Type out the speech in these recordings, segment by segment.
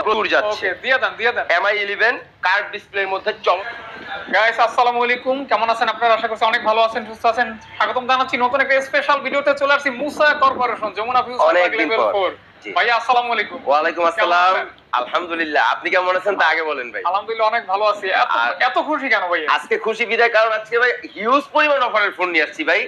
প্রচুর যাচ্ছে। ওকে, দিয়ে দেন। MI 11 কার্ভ ডিসপ্লের মধ্যে গাইস, আসসালামু আলাইকুম। কেমন আছেন আপনারা? আশা করছি অনেক ভালো আছেন, সুস্থ আছেন। স্বাগতম জানাচ্ছি নতুন একটা স্পেশাল ভিডিওতে। চলে আসছি Musa corporation, Jamuna future park level 4। ভাই আসসালামু আলাইকুম। ওয়ালাইকুম আসসালাম। আলহামদুলিল্লাহ, আপনি কেমন আছেন তা আগে বলেন ভাই। আলহামদুলিল্লাহ অনেক ভালো আছি। এত খুশি কেন ভাই? আজকে খুশি বিদায় কারণ আজকে ভাই হিউজ পরিমাণ অফারের ফোন নিয়ে আসছি ভাই।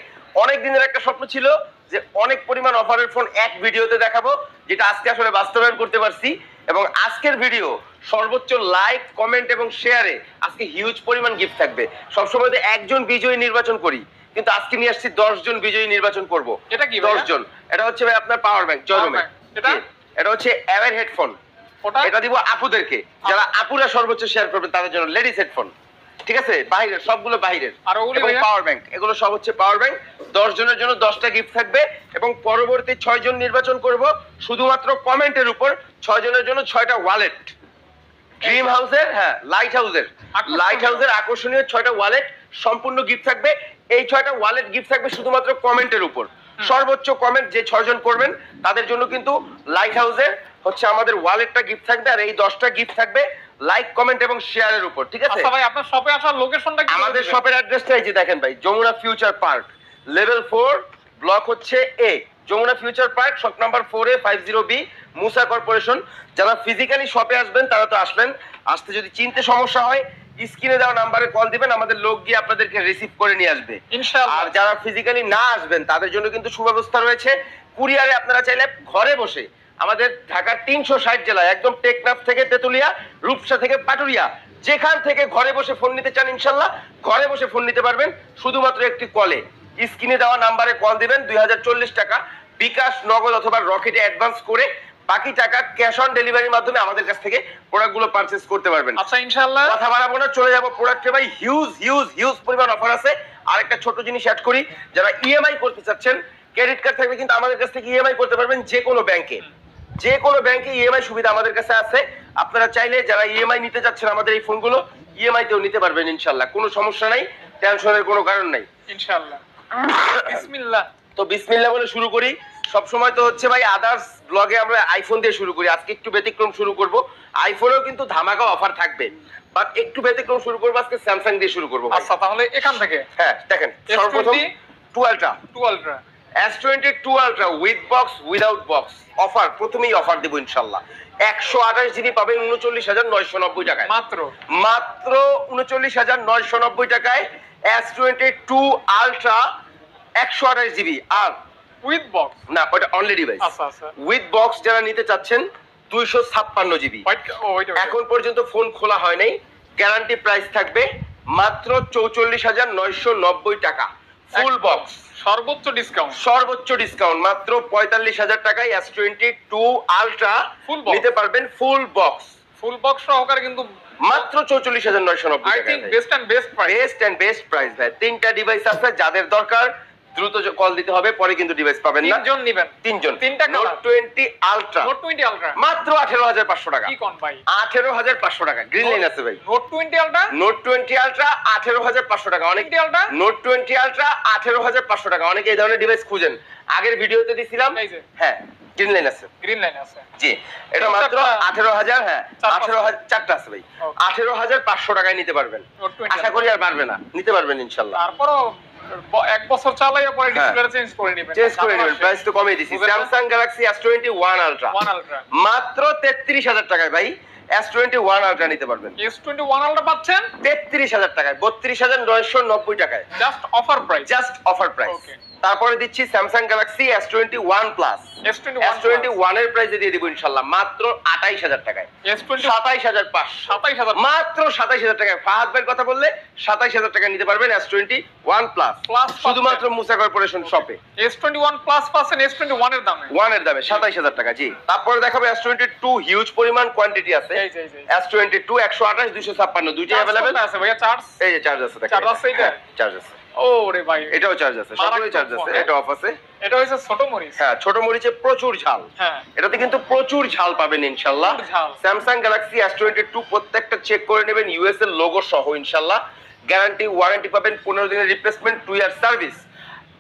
অনেক দিনের একটা স্বপ্ন ছিল যে অনেক পরিমাণ অফারের ফোন এক ভিডিওতে দেখাবো, যেটা আজকে আসলে বাস্তবায়ন করতে পারছি। এবং আজকের ভিডিও সর্বোচ্চ লাইক, কমেন্ট এবং শেয়ারে আজকে হিউজ পরিমাণ গিফট থাকবে। সবসময় তো একজন বিজয়ী নির্বাচন করি, কিন্তু আজকে নিয়ে আসছি 10 জন বিজয়ী নির্বাচন করব। এটা কি 10 জন? এটা হচ্ছে ভাই আপনার পাওয়ার ব্যাংক জয়রুমে। এটা হচ্ছে এভার হেডফোন। এটা দিব আপুদেরকে, যারা আপুরা সর্বোচ্চ শেয়ার করবে তাদের জন্য লেডিস হেডফোন। ঠিক আছে, বাইরের সবগুলো বাইরের। এবং পাওয়ার ব্যাংক, এগুলো সব হচ্ছে পাওয়ার ব্যাংক। 10 জনের জন্য 10টা গিফট থাকবে এবং পরবর্তী 6 জন নির্বাচন করব শুধুমাত্র কমেন্টের উপর। 6 জনের জন্য 6টা ওয়ালেট ড্রিম হাউসের, হ্যাঁ লাইট হাউসের আকর্ষণীয় 6টা ওয়ালেট সম্পূর্ণ গিফট থাকবে। এই 6টা ওয়ালেট গিফট থাকবে শুধুমাত্র কমেন্টের উপর। সর্বোচ্চ কমেন্ট যে 6 জন করবেন তাদের জন্য কিন্তু লাইট হাউসের হচ্ছে আমাদের ওয়ালেটটা গিফট থাকবে, আর এই 10টা গিফট থাকবে লাইক, কমেন্ট এবং শেয়ারের উপর। ঠিক আছে? আচ্ছা ভাই, আপনার শপে আসার লোকেশনটা কি? আমাদের শপের অ্যাড্রেসটা এই যে দেখেন ভাই, Jamuna future park level 4 block হচ্ছে A, Jamuna future park shop number 4A 50B Musa corporation. যারা ফিজিক্যালি শপে আসবেন তারা তো আসবেন, আসতে যদি চিনতে সমস্যা হয় স্ক্রিনে দেওয়া নাম্বারে কল দিবেন, আমাদের লোক গিয়ে আপনাদেরকে রিসিভ করে নিয়ে আসবে ইনশাআল্লাহ। আর যারা ফিজিক্যালি না আসবেন তাদের জন্য কিন্তু সুব্যবস্থা রয়েছে। কুরিয়ারে আপনারা চাইলে ঘরে বসে আমাদের ঢাকার 360 জেলায়, একদম টেকনাফ থেকে তেতুলিয়া, রূপসা থেকে পাটুরিয়া, যেখান থেকে ঘরে বসে ফোন নিতে চান ইনশাআল্লাহ ঘরে বসে ফোন নিতে পারবেন শুধুমাত্র একটি কলে। স্ক্রিনে দেওয়া নাম্বারে কল দিবেন, 2040 টাকা বিকাশ, নগদ অথবা রকেটে অ্যাডভান্স করে বাকি টাকা ক্যাশ অন ডেলিভারির মাধ্যমে আমাদের কাছ থেকে প্রোডাক্টগুলো পারচেজ করতে পারবেন। আচ্ছা ইনশাআল্লাহ, কথা বাড়াবো না, চলে যাব প্রোডাক্টে ভাই। হিউজ পরিমাণ অফার আছে। আরেকটা ছোট জিনিস অ্যাড করি, যারা ইএমআই করতে চাচ্ছেন, ক্রেডিট কার্ড থাকবে কিন্তু আমাদের কাছ থেকে ইএমআই করতে পারবেন যে কোনো ব্যাংকে। যে কোনো ব্যাংকে ইএমআই সুবিধা আমাদের কাছে আছে। আপনারা চাইলে যারা ইএমআই নিতে যাচ্ছেন আমাদের এই ফোনগুলো ইএমআই তেও নিতে পারবেন ইনশাআল্লাহ, কোনো সমস্যা নাই, টেনশনের কোনো কারণ নাই ইনশাআল্লাহ। বিসমিল্লাহ। তো বিসমিল্লাহ বলে শুরু করি। সব সময় তো হচ্ছে ভাই আদার্স ব্লগে আমরা আইফোন দিয়ে শুরু করি, আজকে একটু ব্যতিক্রম শুরু করব। আইফোনেও কিন্তু ধামাকা অফার থাকবে, বাট একটু ব্যতিক্রম শুরু করব, আজকে স্যামসাং দিয়ে শুরু করব। আচ্ছা তাহলে এখান থেকে হ্যাঁ দেখেন, সর্বপ্রথম 2 ultra S22 ultra with box without box offer. প্রথমেই অফার দেব ইনশাআল্লাহ। 128 জিবি পাবেন 39,990 টাকায়, মাত্র 39,990 টাকায় S22 আলট্রা 128 জিবি। আর উইথ বক্স না, ওটা অনলি ডিভাইস। আচ্ছা উইথ বক্স যারা নিতে চাচ্ছেন 256 জিবি। এখন পর্যন্ত ফোন খোলা হয় নাই, গ্যারান্টি প্রাইস থাকবে মাত্র 44,990 টাকা ফুল বক্স। সর্বোচ্চ ডিসকাউন্ট মাত্র 45,000 টাকায় S22 আলট্রা নিতে পারবেন ফুল বক্স সহকারে, কিন্তু মাত্র 44,990 টাকা। বেস্ট এন্ড বেস্ট প্রাইস ভাই। 3টা ডিভাইস আছে, যাদের দরকার দ্রুত কল দিতে হবে, পরে কিন্তু ডিভাইস পাবেন না। 3 জন। নোট 20 আলট্রা মাত্র 18,500 টাকা। কি কোন ভাই? 18,500 টাকা গ্রিন লাইন আছে ভাই। নোট 20 আলট্রা 18,500 টাকা। অনেক নোট 20 আলট্রা 18,500 টাকা। অনেকে এই ধরনের ডিভাইস খুঁজেন, আগের ভিডিওতে দিছিলাম। হ্যাঁ গ্রিন লাইন আছে জি। এটা মাত্র 18,000, হ্যাঁ 18,000 চারটা আছে ভাই। 18,500 টাকায় নিতে পারবেন। আশা করি আর পারবে না, নিতে পারবেন ইনশাআল্লাহ। তারপরও 1 বছর চালাইয়া পরে ডিসপ্লে চেঞ্জ করে নেবেন। প্রাইস তো কমিয়ে দিছি। স্যামসাং গ্যালাক্সি S21 আলট্রা মাত্র 33,000 টাকায় ভাই S21 আলট্রা নিতে পারবেন। S21 আলট্রা পাচ্ছেন 33,000 টাকায়, 32,990 টাকায়। Just offer price. তারপরে দিচ্ছি Samsung Galaxy S21 plus. S21 এর প্রাইসে দিয়ে দিব ইনশাআল্লাহ মাত্র 28,000 টাকায়। 27,500 মাত্র 27,000 টাকায়। ফাহাদ ভাইয়ের কথা বললে 27,000 টাকা নিতে পারবেন S21 প্লাস শুধুমাত্র মুসা কর্পোরেশন শপে। S21 প্লাস পাচ্ছেন S21 এর দামে 27,000 টাকা জি। তারপরে দেখাবো S22 হিউজ পরিমাণ কোয়ান্টিটি আছে। S22 128 256 দুইটাই अवेलेबल আছে ভাইয়া। চার্জ এই যে চার্জ আছে, দেখেন চার্জ আছে, এটা চার্জ আছে। ওরে ভাই, এটাও চার্জ আছে, সবগুলোই চার্জ আছে। এটা অফ আছে। এটা হইছে ছোট মরিচ। হ্যাঁ ছোট মরিচে প্রচুর ঝাল। হ্যাঁ এটাতে কিন্তু প্রচুর ঝাল পাবেন ইনশাআল্লাহ। স্যামসাং গ্যালাক্সি S22 প্রত্যেকটা চেক করে নেবেন ইউএস এর লোগো সহ ইনশাআল্লাহ। গ্যারান্টি ওয়ারেন্টি পাবেন 15 দিনের রিপ্লেসমেন্ট, 2 ইয়ার সার্ভিস।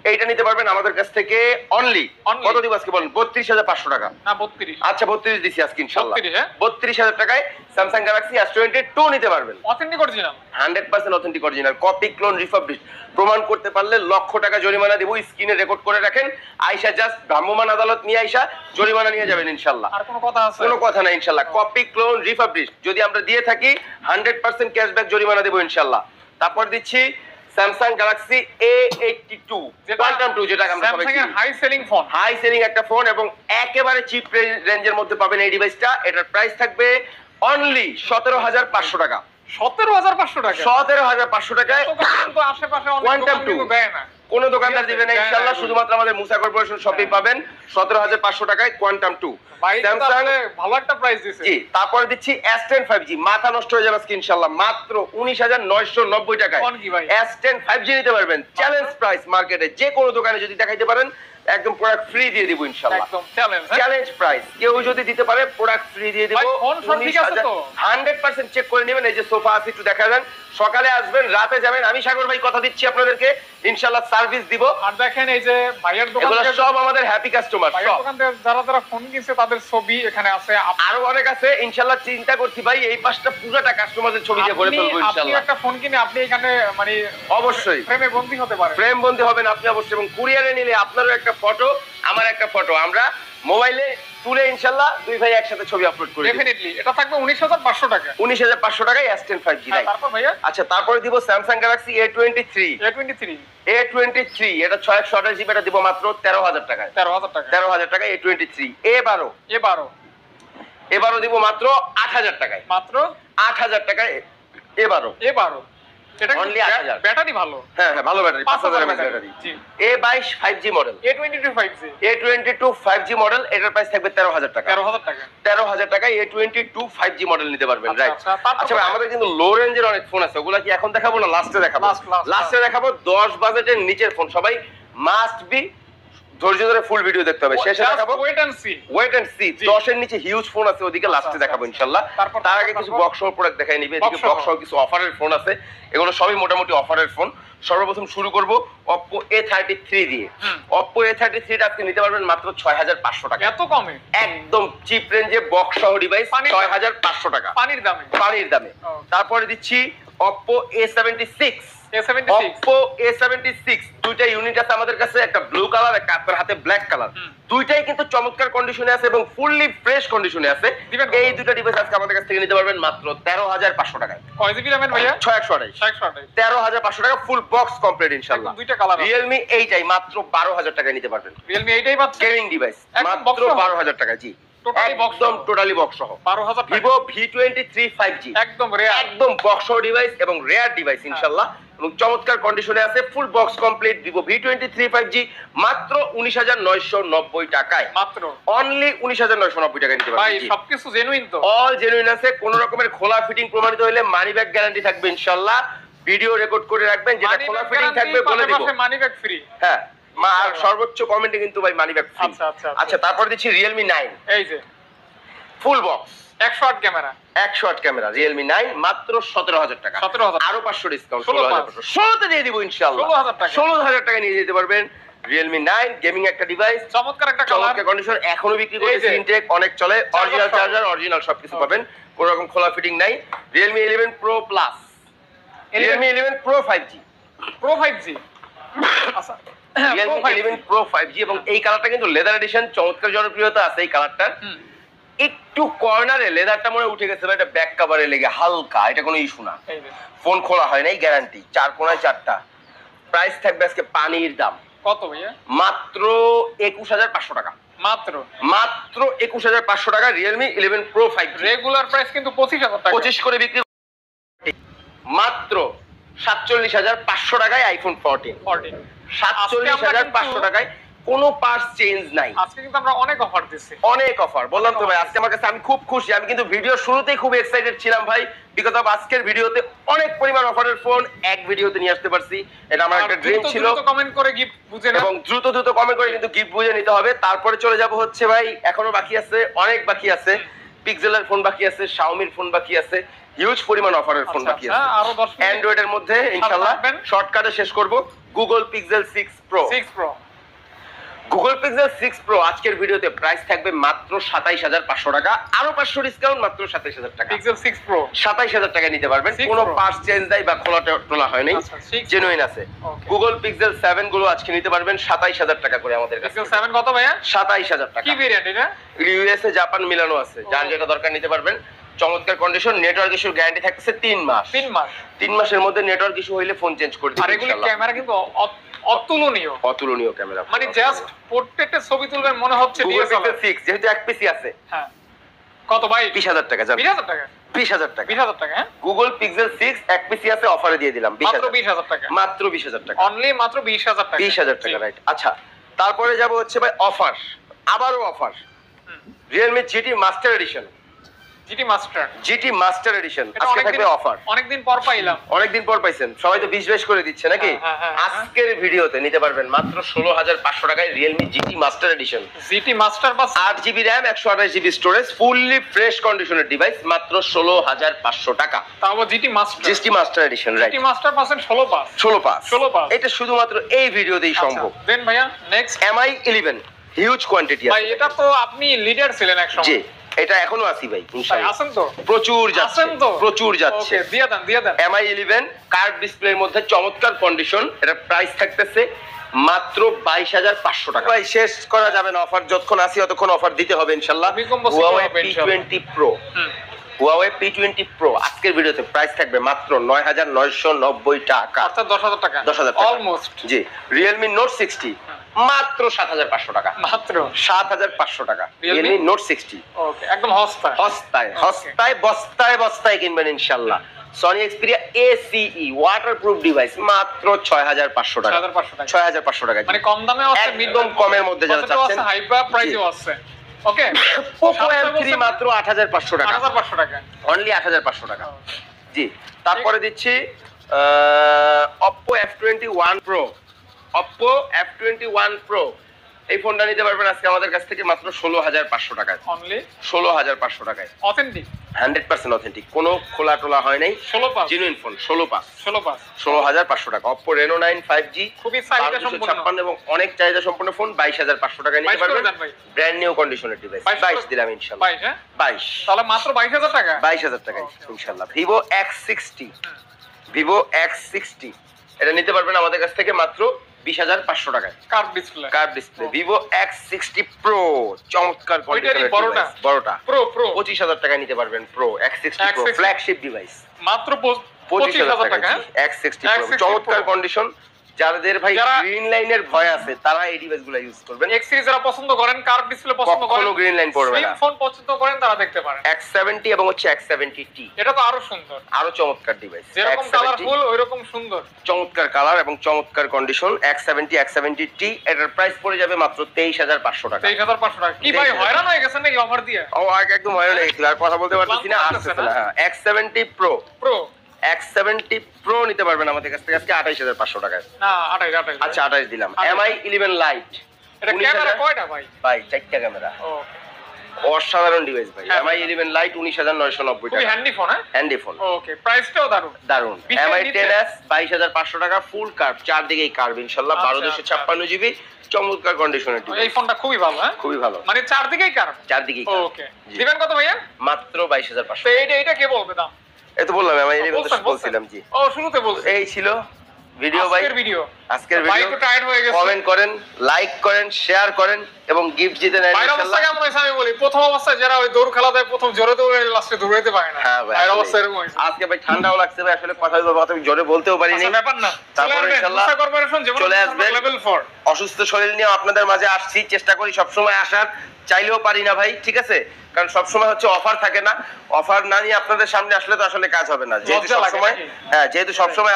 এইটা নিতে পারবেন আমাদের কাছ থেকে অনলি কত দিব আজকে বলেন ৩২,৫০০ টাকা না 32 আচ্ছা 32 দিছি আজকে ইনশাআল্লাহ 32,000 টাকায় স্যামসাং গ্যালাক্সি S22 নিতে পারবেন authentic original 100% authentic original copy clone refurbished প্রমাণ করতে পারলে লক্ষ টাকা জরিমানা দেব স্ক্রিনে রেকর্ড করে রাখেন আয়েশা জাস্ট ভ্রাম্যমাণ আদালত নিয়ে আয়েশা জরিমানা নিয়ে যাবেন ইনশাআল্লাহ আর কোনো কথা আছে কোনো কথা নাই ইনশাআল্লাহ কপি ক্লোন রিফাবলিশ যদি আমরা দিয়ে থাকি 100% ক্যাশব্যাক জরিমানা দেব ইনশাআল্লাহ তারপর দিচ্ছি স্যামসাং গ্যালাক্সি A82 কোয়ান্টাম 2 যেটা আমরা সবাই স্যামসাং এর high selling phone high selling একটা ফোন এবং একেবারে চিপ রেঞ্জের মধ্যে পাবেন এই ডিভাইসটা এটার প্রাইস থাকবে অনলি 17,500 টাকা 17,500 টাকা 17,500 টাকায় তো আশেপাশে অনেক কোয়ান্টাম দোকান 2 কিন্তু দেয় না কোন দোকানদার দিবে না ইনশাআল্লাহ শুধুমাত্র আমাদের মুসা কর্পোরেশন শপে পাবেন 17,500 টাকায় কোয়ান্টাম 2 স্যামসাং ভালো একটা প্রাইস দিছে জি তারপরে দিচ্ছি S10 5G মাথা নষ্ট হয়ে যাবে আজকে ইনশাআল্লাহ মাত্র 19,990 টাকায় কোন কি ভাই S10 5G নিতে পারবেন চ্যালেঞ্জ প্রাইস মার্কেটে যে কোনো দোকানে যদি দেখাইতে পারেন একদম প্রোডাক্ট ফ্রি দিয়ে দিব ইনশাআল্লাহ একদম চ্যালেঞ্জ চ্যালেঞ্জ প্রাইস কেউ যদি দিতে পারে প্রোডাক্ট ফ্রি দিয়ে দেব ভাই, ফোন সব ঠিক আছে তো? 100% চেক করে নেবেন এই যে সোফা আছে একটু দেখা যান সকালে আসবেন রাতে যাবেন আমি সাগর ভাই কথা দিচ্ছি আপনাদেরকে ইনশাআল্লাহ সার্ভিস দিব আর দেখেন এই যে ভাইয়ের দোকান এগুলো থেকে সব আমাদের হ্যাপি কাস্টমার ভাইয়ের দোকান থেকে যারা ফোন কিনছে তাদের ছবি এখানে আছে আরো অনেক আছে ইনশাআল্লাহ চিন্তা করছি ভাই এই পাঁচটা পুরোটা কাস্টমারদের ছবি দিয়ে ভরে ফেলবো আপনি ইনশাআল্লাহ একটা ফোন কিনে আপনি এখানে মানে অবশ্যই ফ্রেমে বন্দী হতে পারেন ফ্রেম বন্দি হবেন আপনি অবশ্যই এবং কুরিয়ারে নিলে আপনারও একটা ফটো আমার একটা ফটো আমরা মোবাইলে তুলে ইনশাআল্লাহ দুই ভাই একসাথে ছবি আপলোড করে দেব ডেফিনেটলি এটা থাকবে 19,500 টাকা 19,500 টাকায় S10 5G নাই তারপর ভাইয়া আচ্ছা তারপরে দিব স্যামসাং গ্যালাক্সি A23 A23 এটা 628 জিবি এটা দিব মাত্র 13,000 টাকায় 13,000 টাকা 13,000 টাকায় A23 এবারও দিব মাত্র 8,000 টাকায় মাত্র 8,000 টাকায় এবারও এটা Only 8,000 ব্যাটারি ভালো হ্যাঁ ভালো battery 5,000 mAh battery battery A22 5G model A22 5G A22 5G model এটার প্রাইস থাকবে 13,000 টাকা 13,000 টাকা 13,000 টাকায় A22 5G মডেল নিতে পারবেন আচ্ছা, রাইট আচ্ছা, তারপর আচ্ছা ভাই আমাদের কিন্তু লো রেঞ্জের অনেক ফোন আছে ওগুলা কি এখন দেখাবো না লাস্টে দেখাবো Last. লাস্টে দেখাবো 10 বাজেটের নিচের ফোন সবাই মাস্ট বি ধৈর্য ধরে ফুল ভিডিও দেখতে হবে শেষে দেখাবো ওয়েট এন্ড সি 10 এর নিচে হিউজ ফোন আছে ওদিকে লাস্টে দেখাবো ইনশাআল্লাহ তার আগে কিছু বক্স সহ প্রোডাক্ট দেখাই নিবে এদিকে Box সহ। বক্স সহ কিছু অফারের ফোন আছে এগুলো সবই মোটামুটি অফারের ফোন সর্বপ্রথম শুরু করব Oppo A33 দিয়ে Oppo A33 টা আজকে নিতে পারবেন মাত্র 6,500 টাকা এত কমে একদম চিপ রেঞ্জে বক্স সহ ডিভাইস পানির- 6,500 টাকা পানির দামে ও। তারপরে দিচ্ছি Oppo A76 A76 Oppo A76 দুইটা ইউনিট আছে আমাদের কাছে একটা ব্লু কালার একটা আপনার হাতে ব্ল্যাক কালার দুইটাই কিন্তু চমৎকার কন্ডিশনে আছে এবং ফুললি ফ্রেশ কন্ডিশনে আছে দিবেন কত? এই দুটো ডিভাইস আজকে আমাদের কাছ থেকে নিতে পারবেন মাত্র 13,500 টাকায় কয় জিবি রামের ভাইয়া 628 628 13,500 টাকা ফুল বক্স কমপ্লিট ইনশাআল্লাহ একদম দুইটা কালার আছে Realme এইটাই মাত্র 12,000 টাকায় নিতে পারবেন Realme এইটাই পাচ্ছে গেমিং ডিভাইস একদম মাত্র box সহ? 12,000 টাকা জি Totally box একদম সহ? টোটালি বক্স সহ 12,000 টাকা Vivo V23 5G একদম রেয়ার একদম বক্স ডিভাইস এবং রেয়ার ডিভাইস ইনশাআল্লাহ এবং চমৎকার কন্ডিশনে আছে full box complete Vivo V23 5G মাত্র 19,990 টাকায় মাত্র অনলি 19,990 টাকায় নিতে ভাই পারবেন সবকিছু জেনুইন তো অল জেনুইন আছে কোন রকমের খোলা ফিটিং প্রমাণিত হলে মানি ব্যাক গ্যারান্টি থাকবে ইনশাআল্লাহ ভিডিও রেকর্ড করে রাখবেন যেটা Money খোলা back ফিটিং থাকবে guarantee, বলে দিব পাশাপাশি মানি ব্যাক ফ্রি হ্যাঁ আর সর্বোচ্চ কমেন্টে কিন্তু ভাই মানি ব্যাক ফ্রি আচ্ছা, আচ্ছা, আচ্ছা। আচ্ছা তারপর দিচ্ছি Realme 9 এই যে full box 108 camera 108 camera Realme 9 মাত্র 17,000 টাকা 17,000 আরো 500 ডিসকাউন্ট 16,500 16 তে দিয়ে দিব ইনশাআল্লাহ 16,000 টাকা 16,000 টাকা নিয়ে যেতে পারবেন Realme 9 গেমিং একটা ডিভাইস চমৎকার একটা কালার চমৎকার কন্ডিশন এখনো বিক্রি এই করতেছে যে। ইনটেক অনেক চলে অরিজিনাল সহ। চার্জার অরিজিনাল সবকিছু পাবেন কোনো রকম খোলা ফিটিং নাই Realme 11 Pro Plus Realme 11 Pro 5G pro 5G আচ্ছা Realme 11 Pro 5G এবং এই কালারটা কিন্তু লেদার এডিশন চমৎকার জনপ্রিয়তা আছে এই কালারটার একটু কর্নারে লেদারটা মনে উঠে গেছে ভাই এটা ব্যাক কভারে লেগে হালকা এটা কোনো ইস্যু না এই যে ফোন খোলা হয় নাই গ্যারান্টি চার কোণায় চারটা প্রাইস থাকবে আজকে পানির দাম কত ভাইয়া মাত্র 21,500 টাকা মাত্র মাত্র 21,500 টাকা Realme 11 Pro 5G regular price কিন্তু 25,000 টাকা 25 করে বিক্রি মাত্র 47,500 টাকায় আইফোন 14 14 47,500 টাকায় কোনো পার্টস চেঞ্জ নাই আজকে কিন্তু আমরা অনেক অফার দিচ্ছি অনেক অফার বললাম তো ভাই আজকে আমার কাছে আমি খুব খুশি আমি কিন্তু ভিডিও শুরুতেই খুব এক্সাইটেড ছিলাম ভাই বিকজ অফ আজকের ভিডিওতে অনেক পরিমাণ অফারের ফোন এক ভিডিওতে নিয়ে আসতে পারছি এটা আমার একটা ড্রিম ছিল কমেন্ট করে গিফট বুঝে না এবং দ্রুত কমেন্ট করে কিন্তু গিফট বুঝে নিতে হবে তারপরে চলে যাব হচ্ছে ভাই এখনো বাকি আছে অনেক বাকি আছে পিক্সেলের ফোন বাকি আছে শাওমির ফোন বাকি আছে হিউজ পরিমাণ অফারের ফোন বাকি আছে আরো 10 মিনিট অ্যান্ড্রয়েডের মধ্যে ইনশাআল্লাহ থাকবেন। শর্টকাটে শেষ করব Google pixel 6 pro. 6 pro Google pixel 6 pro আজকের ভিডিওতে প্রাইস থাকবে মাত্র 27500 টাকা, আরো 500 ডিসকাউন্ট, মাত্র 27000 টাকা। পিক্সেল 6 প্রো 27000 টাকা নিতে পারবেন, 6 কোনো Pro। পার্টস চেঞ্জ নাই বা খোলা টোলা হয় নাই, আচ্ছা, 6 জেনুইন আছে। Okay। গুগল পিক্সেল 7 গুলো আজকে নিতে পারবেন 27000 টাকা করে আমাদের কাছে। পিক্সেল 7 কত ভাইয়া? 27000 টাকা। কি ভেরিয়েন্ট এটা? ইউএসএ জাপান মিলানো আছে, যার যেটা দরকার নিতে পারবেন। চমৎকার কন্ডিশন, নেটওয়ার্ক ইস্যুর গ্যারান্টি থাকতেছে 3 মাস। 3 মাস 3 মাসের মধ্যে নেটওয়ার্ক ইস্যু হইলে ফোন চেঞ্জ করে দিবেন আর এগুলি ইনশাআল্লাহ। ক্যামেরা কিন্তু অতুলনীয়, অতুলনীয় ক্যামেরা, মানে জাস্ট পোর্ট্রেটের ছবি তুলবেন মনে হচ্ছে গুগল DSLR। পিক্সেল 6 যেহেতু এক পিসি আছে। হ্যাঁ কত ভাই? 20000 টাকা যাবে। 20000 টাকা 20000 টাকা 20000 টাকা। হ্যাঁ গুগল পিক্সেল 6 এক পিসি আছে, অফারে দিয়ে দিলাম মাত্র 20000 20000 টাকা, মাত্র 20000 টাকা, অনলি মাত্র 20000 টাকা। 20000 টাকা, রাইট। আচ্ছা, তারপরে যাব হচ্ছে ভাই অফার, আবারও offer. Realme GT master edition, GT master GT master edition আজকে থাকবে অফার। অনেকদিন পর পাইলাম, অনেকদিন পর পাইছেন, সবাই তো 20 করে দিচ্ছে নাকি? হ্যাঁ, হ্যাঁ, হ্যাঁ। আজকের ভিডিওতে নিতে পারবেন মাত্র 16500 টাকায় Realme GT master edition, GT master বাস 8GB RAM 128GB স্টোরেজ, ফুললি ফ্রেশ কন্ডিশনের ডিভাইস, মাত্র 16500 টাকা। তাও GT master, GT master edition, right. GT master পাচ্ছেন 16 পাস 16 পাস। 16 পাস। এটা শুধুমাত্র এই ভিডিওতেই সম্ভব। দেন ভাইয়া নেক্সট। MI 11 হিউজ কোয়ান্টিটি ভাই আছে। এটা তো আপনি লিডার ছিলেন এক সময়। জি, এটা এখনো আসি ভাই ভাই ইনশাআল্লাহ। আছেন তো? প্রচুর যাচ্ছে, আছেন তো? প্রচুর যাচ্ছে। ওকে দিয়ে দেন দিয়ে দেন। MI 11 কার্ভ ডিসপ্লের মধ্যে চমৎকার কন্ডিশন, এটা প্রাইস থাকতেছে মাত্র 22500 টাকা। ভাই শেষ করা যাবে না অফার, যতক্ষণ আসি ততক্ষণ অফার দিতে হবে ইনশাআল্লাহ। ভূমিকম্প ছিল Huawei হবে ইনশাআল্লাহ। P20 Pro, Huawei P20 Pro আজকের ভিডিওতে প্রাইস থাকবে মাত্র 9990 টাকা, অর্থাৎ 10000 টাকা, 10000 টাকা অলমোস্ট। জি। Realme Note 60 মাত্র 7500 টাকা, মাত্র 7500 টাকা। Realme? Realme Note 60 ওকে একদম হস্তা। হস্তায় হস্তায় বস্তায় বস্তায় কিনবেন ইনশাআল্লাহ। Sony Xperia ACE waterproof device মাত্র 6500 টাকা, 6500 টাকা 6500 টাকা। মানে কম দামে আছে, মিড একদম কমের মধ্যে যারা চাচ্ছেন। হাইপার প্রাইসেও আছে। ওকে Poco M3 মাত্র 8500 টাকা, 8500 টাকা, অনলি 8500 টাকা। জি, তারপরে দিচ্ছি Oppo F21 Pro, Oppo F21 Pro এই ফোনটা নিতে পারবেন আজকে আমাদের কাছ থেকে মাত্র 16500 টাকায়, অনলি 16500 টাকায়। অথেন্টিক 100% অথেন্টিক, কোনো খোলা টোলা হয় নাই, 16 pass genuine phone. 16 pass 16 pass 16500 টাকা। Oppo Reno 9 5G খুবই চাহিদা সম্পন্ন 1256 এবং অনেক চাহিদা সম্পন্ন ফোন 22500 টাকায় নিতে 22 করে পারবেন। দেন ভাই। ব্র্যান্ড নিউ কন্ডিশনের ডিভাইস 22 দিলাম ইনশাআল্লাহ। 22 হ্যাঁ 22 তাহলে মাত্র 22000 টাকা 22000 টাকায় ইনশাআল্লাহ। Vivo X60, Vivo X60 এটা নিতে পারবেন আমাদের কাছ থেকে মাত্র 20500 টাকায়, curve display curve display. Vivo X60 Pro চমৎকার কন্ডিশনের বড়টা? ডিভাইস, বড়টা প্রো প্রো 25000 টাকায় নিতে পারবেন। Pro X60 Pro X60 flagship device মাত্র 25000 25000 টাকা। টাকা। X60 Pro X60 চমৎকার Pro। কন্ডিশন, যাদের ভাই যারা- গ্রিন লাইনের ভয় আছে তারা এই ডিভাইসগুলো ইউজ করবেন। X সিরিজ যারা পছন্দ করেন, কার্ভ ডিসপ্লে পছন্দ করেন, কখনো গ্রিন লাইন পড়বে স্লিম না। ফোন পছন্দ করেন তারা দেখতে পারেন। X70 এবং হচ্ছে X70T এটা তো আরো সুন্দর, আরো চমৎকার ডিভাইস। যেরকম X70 কালারফুল ওইরকম সুন্দর। চমৎকার কালার এবং চমৎকার কন্ডিশন। X70T এটার প্রাইস পড়ে যাবে মাত্র 23500 টাকা। 23500 টাকা। কি ভাই 23,000 হয়রান হয়ে গেছেন নাকি অফার দিয়ে? ও আগে একদম হয়রান হয়ে গেছিল, আর কথা বলতে পারতেছি না, ক্লান্ত আসতেছে লাগতেছে না। হ্যাঁ, X70 Pro, pro X70 Pro নিতে পারবেন আমাদের কাছ থেকে আজকে 28500 টাকায়। না 28 আচ্ছা 28 দিলাম। 28 MI 11 Lite এটা 19,000 ক্যামেরা কয়টা ভাই? ভাই 4টা ক্যামেরা, ও অসাধারণ ডিভাইস ভাই। হ্যাঁ। MI 11 Lite 19990 খুবই টাকা, হ্যান্ডি ফোন হ্যাঁ। হ্যান্ডি ফোন, ওকে প্রাইসটাও দারুন। দারুন। বিশের MI নিচে? 10s 22500 টাকা, ফুল কার্ভ, চারদিকেই কার্ভ ইনশাআল্লাহ, আচ্ছা, 12256 জিবি, চমৎকার কন্ডিশনের এই ডিভাইস, ফোনটা খুবই ভালো হ্যাঁ, খুবই ভালো, মানে চারদিকেই কার্ভ। চারদিকেই কার্ভ। ওকে জি। দিবেন কত ভাইয়া? মাত্র 22500। তো এইটা কে বলবে দাম? এই তো বললাম MI 11 বলছেন, বলছিলাম। জি, ও শুরুতে বলছি। এই ছিল ভিডিও ভাই, আজকের ভিডিও। আজকের ভাই ভিডিও। একটু টায়ার্ড হয়ে গেছে। কমেন্ট করেন, লাইক করেন, শেয়ার করেন এবং গিফট জিতে নেন ভাইয়ের অবস্থা ইনশাআল্লাহ। কেমন হয়েছে আমি বলি, প্রথম অবস্থায় যারা ওই দৌড় খেলা দেয় প্রথম জোরে দৌড়ে লাস্টে দৌড়াইতে পারে না। হ্যাঁ ভাই, ভাইয়ের আসলে অবস্থা এরকম হয়েছে। আজকে ভাই ঠান্ডাও লাগছে ভাই, আসলে কথা জোরে বলতেও পারিনি। আচ্ছা, ব্যাপার না, চলে তারপরে আসবেন ইনশাআল্লাহ মুসা কর্পোরেশন যেমন চলে আসবেন। লেভেল 4। অসুস্থ শরীর নিয়ে আপনাদের মাঝে আসছি, চেষ্টা করি সবসময় আসার, চাইলেও পারি না ভাই, ঠিক আছে? কারণ সবসময় হচ্ছে অফার থাকে না, অফার না নিয়ে আপনাদের সামনে আসলে তো আসলে কাজ হবে না। যেহেতু লজ্জা লাগে সবসময় নাকি? হ্যাঁ, যেহেতু সবসময়